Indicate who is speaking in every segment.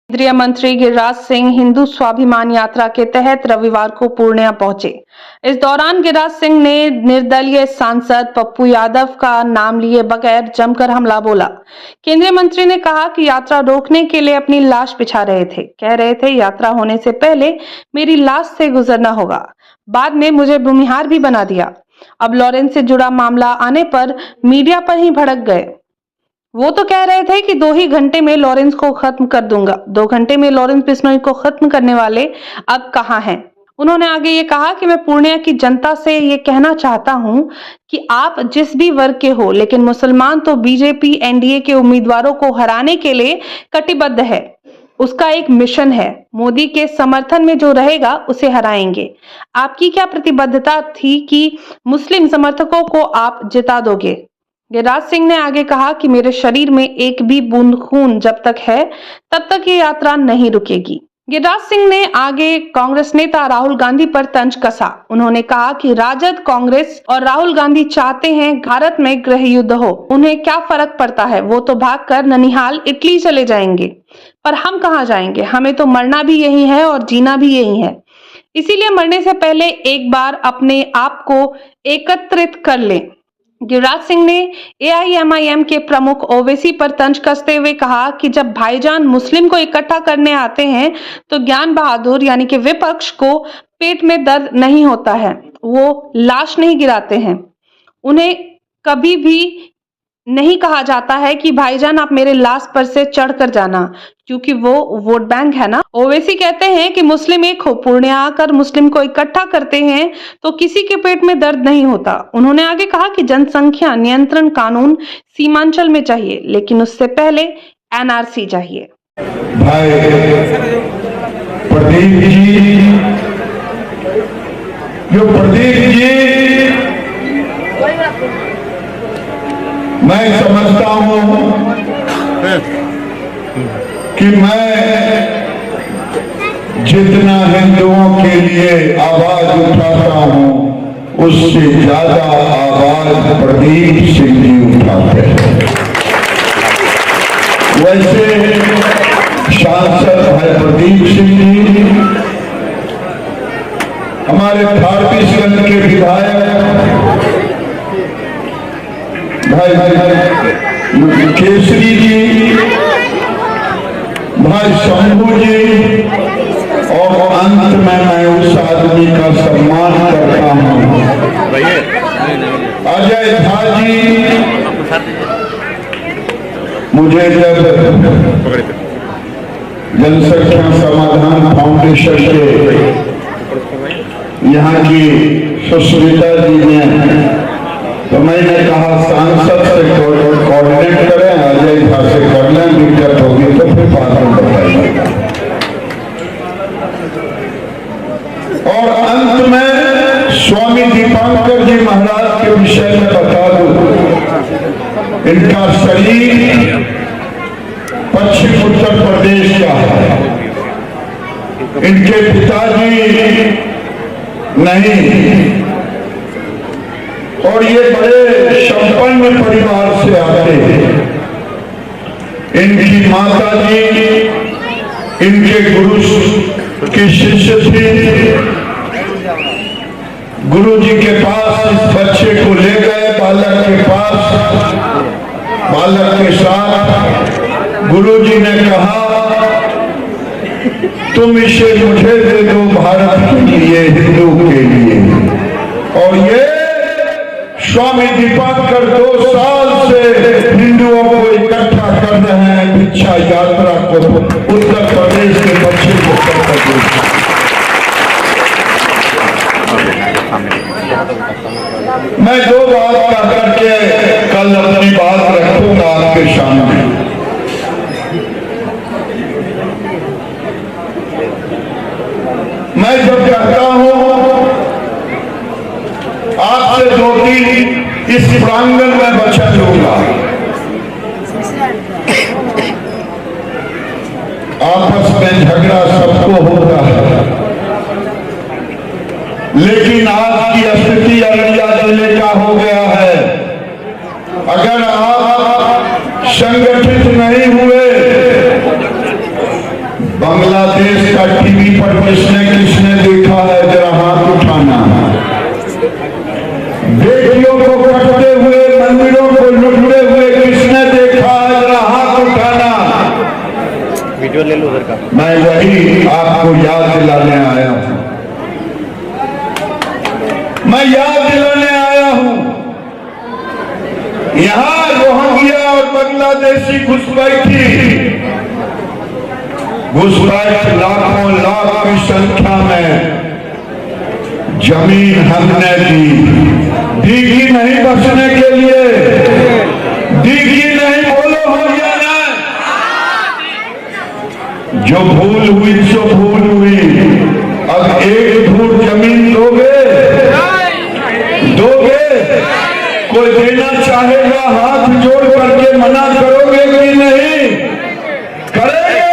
Speaker 1: केंद्रीय मंत्री गिरिराज सिंह हिंदू स्वाभिमान यात्रा के तहत रविवार को पूर्णिया पहुंचे। इस दौरान गिरिराज सिंह ने निर्दलीय सांसद पप्पू यादव का नाम लिए बगैर जमकर हमला बोला। केंद्रीय मंत्री ने कहा कि यात्रा रोकने के लिए अपनी लाश बिछा रहे थे, कह रहे थे यात्रा होने से पहले मेरी लाश से गुजरना होगा, बाद में मुझे भूमिहार भी बना दिया। अब लॉरेंस से जुड़ा मामला आने पर मीडिया पर ही भड़क गए। वो तो कह रहे थे कि 2 ही घंटे में लॉरेंस को खत्म कर दूंगा। 2 घंटे में लॉरेंस बिश्नोई को खत्म करने वाले अब कहां हैं? उन्होंने आगे ये कहा कि मैं पूर्णिया की जनता से ये कहना चाहता हूं कि आप जिस भी वर्ग के हो, लेकिन मुसलमान तो बीजेपी एनडीए के उम्मीदवारों को हराने के लिए कटिबद्ध है। उसका एक मिशन है, मोदी के समर्थन में जो रहेगा उसे हराएंगे। आपकी क्या प्रतिबद्धता थी कि मुस्लिम समर्थकों को आप जिता दोगे? गिरिराज सिंह ने आगे कहा कि मेरे शरीर में एक भी बूंद खून जब तक है तब तक ये यात्रा नहीं रुकेगी। गिरिराज सिंह ने आगे कांग्रेस नेता राहुल गांधी पर तंज कसा। उन्होंने कहा कि राजद, कांग्रेस और राहुल गांधी चाहते हैं भारत में गृह युद्ध हो। उन्हें क्या फर्क पड़ता है, वो तो भागकर ननिहाल इटली चले जाएंगे, पर हम कहाँ जाएंगे? हमें तो मरना भी यही है और जीना भी यही है। इसीलिए मरने से पहले एक बार अपने आप को एकत्रित कर लें। गिरिराज सिंह ने एआईएमआईएम के प्रमुख ओवैसी पर तंज कसते हुए कहा कि जब भाईजान मुस्लिम को इकट्ठा करने आते हैं तो ज्ञान बहादुर यानी कि विपक्ष को पेट में दर्द नहीं होता है, वो लाश नहीं गिराते हैं। उन्हें कभी भी नहीं कहा जाता है कि भाईजान आप मेरे लाश पर से चढ़ कर जाना, क्योंकि वो वोट बैंक है ना। ओवैसी कहते हैं कि मुस्लिम एक हो, पूर्णिया आकर मुस्लिम को इकट्ठा करते हैं तो किसी के पेट में दर्द नहीं होता। उन्होंने आगे कहा कि जनसंख्या नियंत्रण कानून सीमांचल में चाहिए, लेकिन उससे पहले एनआरसी चाहिए।
Speaker 2: भाई प्रदीप जी, जो प्रदीप जी, मैं समझता हूं कि मैं जितना हिंदुओं के लिए आवाज उठाता हूं उससे ज्यादा आवाज प्रदीप सिंह जी उठाते हैं। वैसे सांसद है प्रदीप सिंह जी, हमारे फारबिसगंज के विधायक भाई केसरी जी, भाई शंभू जी, और अंत में मैं उस आदमी का सम्मान करता हूं अजय झा जी। मुझे जब जनसंख्या समाधान फाउंडेशन के यहाँ की सुष्मिता जी ने, तो मैंने कहा सांसद से कोऑर्डिनेट करें, अजय झा से कर लें, दिक्कत होगी तो फिर बाद में बताइए। और अंत में स्वामी दीपांकर जी महाराज के विषय में बता दूं, इनका शरीर पश्चिम उत्तर प्रदेश का है, इनके पिताजी नहीं, और ये बड़े संपन्न परिवार से आते हैं। इनकी माता जी इनके गुरु की शिष्य थी। गुरु जी के पास इस बच्चे को ले गए, बालक के पास, बालक के साथ गुरु जी ने कहा तुम इसे मुझे दे दो भारत के लिए, हिंदू के लिए। और ये स्वामी दीपांकर 2 साल से हिंदुओं को इकट्ठा कर रहे हैं भिक्षा यात्रा को उत्तर प्रदेश के पश्चिम उत्तर प्रदेश। मैं 2 बात कह करके कल अपनी बात रखूंगा आपके सामने। मैं जब कहता हूं आपसे 2-3 इस प्रांगण में वचन लूंगा, आपस में झगड़ा सबको होता है, लेकिन आज की स्थिति अररिया जिले का हो गया है। अगर आप संगठित नहीं हुए, बांग्लादेश का टीवी पर किसने किसने देखा है, जरा हाथ उठाना। बेटियों को कटते हुए, मंदिरों को लुटते हुए किसने देखा है, जरा हाथ उठाना।
Speaker 3: वीडियो ले लो उधर का।
Speaker 2: मैं वही आपको याद दिलाने आया हूं, मैं याद दिलाने आया हूं। यहां रोहिंग्या और बांग्लादेशी घुसपैठी लाखों लाख की संख्या में जमीन हमने दी कि नहीं बचने के लिए, दी कि नहीं, बोलो हो या नहीं। जो भूल हुई सो भूल हुई। अब एक धूर जमीन दोगे, कोई देना चाहेगा हाथ जोड़ करके मना करोगे कि नहीं करेंगे?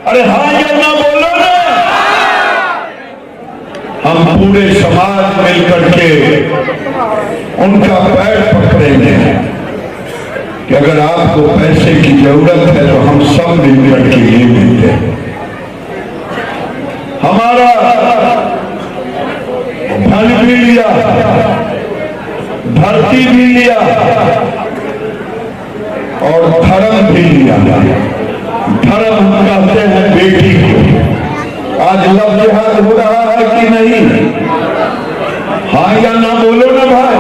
Speaker 2: अरे हाँ या ना बोलो ना। हम पूरे समाज मिलकर के उनका पैर पकड़ेंगे कि अगर आपको पैसे की जरूरत है तो हम सब मिलकर के ये देते हैं। हमारा धन भी लिया, धरती भी लिया और धर्म भी लिया। धर्म हम कहते हैं बेटी को। आज लव जिहाद हो रहा है कि नहीं? हाँ या ना बोलो ना भाई।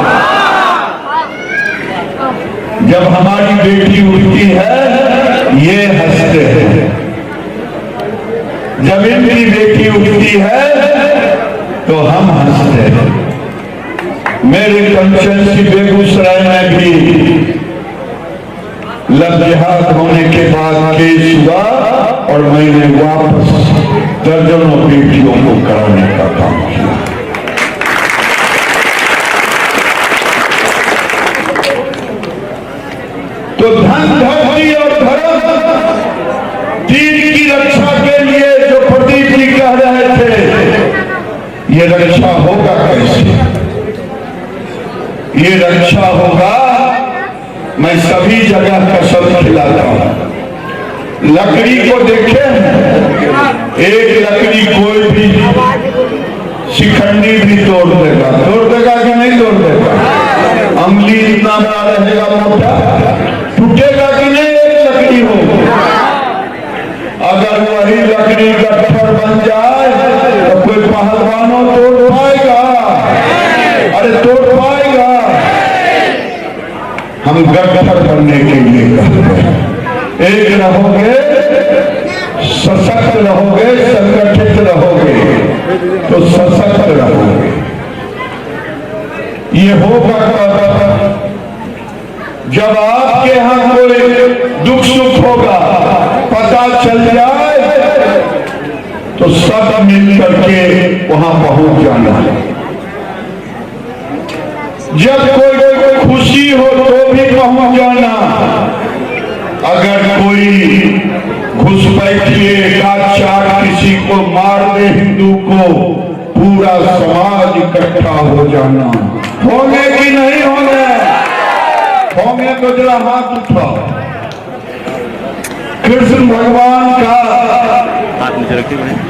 Speaker 2: जब हमारी बेटी उठती है ये हंसते हैं, जब इनकी बेटी उठती है तो हम हंसते हैं। मेरे कंस्टिट्यूएंसी बेगूसराय में भी लव जिहाद होने के बाद केस हुआ और मैंने वापस दर्जनों बेटियों को कराने का काम किया। तो धन, धरती और धर्म, दीन की रक्षा के लिए जो प्रदीप जी कह रहे थे, ये रक्षा होगा कैसे? ये रक्षा होगा, मैं सभी जगह कसम खिलाता हूं। लकड़ी को देखे, एक लकड़ी कोई भी शिखंडी भी तोड़ देगा कि नहीं तोड़ देगा? अमली इतना बड़ा रहेगा, मोटा, टूटेगा कि नहीं? एक लकड़ी हो, अगर वही लकड़ी गट्ठर बन जाए तो कोई पहलवानों तोड़ पाएगा? अरे तोड़ पाएगा? हम गट्ठर बनने के लिए कहते हैं। एक रहोगे, सशक्त रहोगे, संगठित रहोगे तो सशक्त रहोगे। ये होगा जब आपके यहां कोई दुख सुख होगा, पता चल जाए तो सब मिल करके वहां पहुंच जाना है। जब कोई खुशी हो तो भी पहुंच जाना। अगर कोई घुसपैठिए काचार किसी को मार दे हिंदू को, पूरा समाज इकट्ठा हो जाना। होंगे कि नहीं होंगे? होंगे तो जरा हाथ उठाओ। कृष्ण भगवान का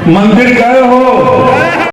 Speaker 2: मंदिर गए हो?